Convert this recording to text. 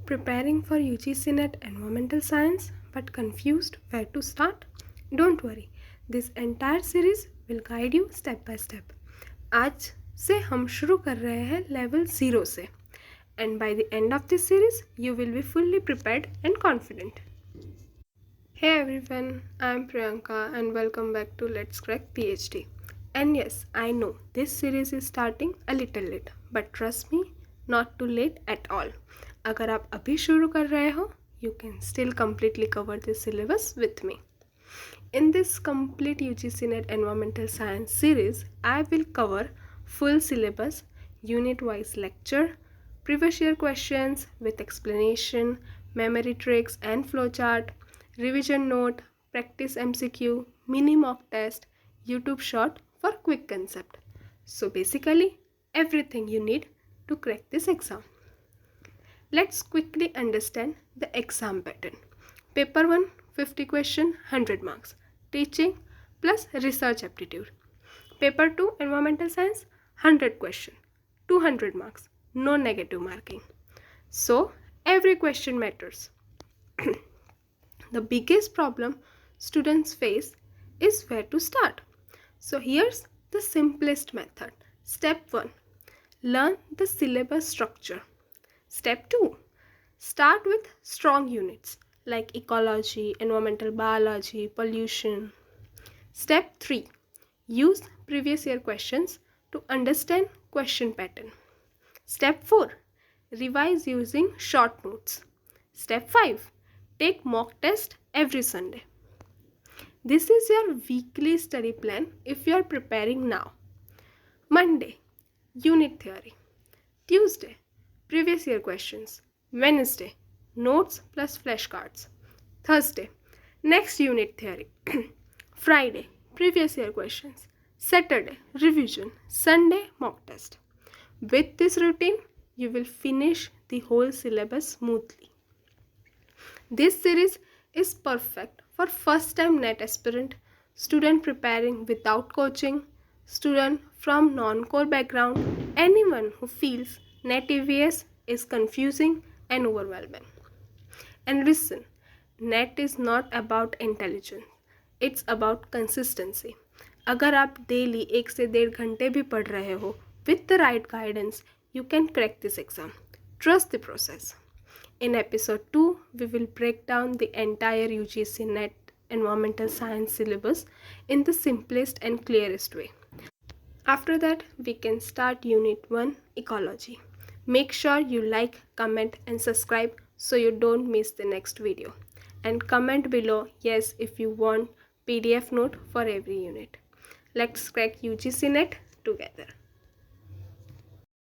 Preparing for UGC NET Environmental Science but confused where to start? Don't worry, this entire series will guide you step by step. आज से हम शुरू कर रहे हैं level 0 से and by the end of this series you will be fully prepared and confident. Hey everyone, I am Priyanka and welcome back to Let's Crack PhD. And yes, I know this series is starting a little late, but trust me, not too late at all. अगर आप अभी शुरू कर रहे हो, you can still completely cover this syllabus with me. In this complete UGC NET Environmental Science series, I will cover full syllabus, unit-wise lecture, previous year questions with explanation, memory tricks and flowchart, revision note, practice MCQ, mini mock test, YouTube short for quick concept. So basically, everything you need to crack this exam. Let's quickly understand the exam pattern. Paper 1, 50 question, 100 marks. Teaching plus research aptitude. Paper 2, Environmental Science, 100 question, 200 marks. No negative marking. So, every question matters. The biggest problem students face is where to start. So, here's the simplest method. Step 1, learn the syllabus structure. Step 2, start with strong units like ecology, environmental biology, pollution. Step 3, use previous year questions to understand question pattern. Step 4, revise using short notes. Step 5, take mock test every Sunday. This is your weekly study plan if you are preparing now. Monday, unit theory. Tuesday, previous year questions. Wednesday, notes plus flashcards. Thursday, next unit theory. Friday, previous year questions. Saturday, revision. Sunday, mock test. With this routine, you will finish the whole syllabus smoothly. This series is perfect for first time NET aspirant, student preparing without coaching, student from non-core background, anyone who feels NET EVS is confusing and overwhelming. And listen, NET is not about intelligence, it's about consistency. अगर आप daily 1 से 1.5 घंटे भी पढ़ रहे हो, with the right guidance, you can crack this exam. Trust the process. In episode 2, we will break down the entire UGC NET Environmental Science syllabus in the simplest and clearest way. After that, we can start Unit 1, Ecology. Make sure you like, comment and subscribe so you don't miss the next video. And comment below yes if you want PDF note for every unit. Let's crack UGC NET together.